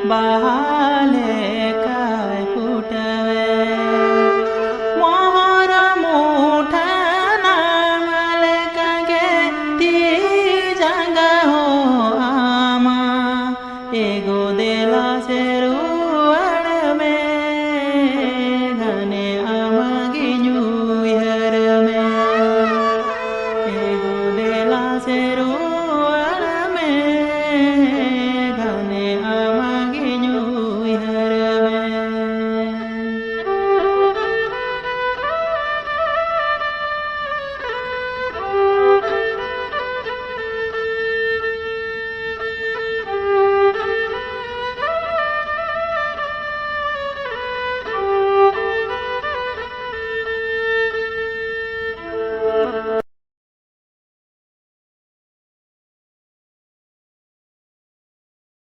बहाले काय फुटवे मोहर मुठना मलका गे ती जंग हो आमा एगो देला शेर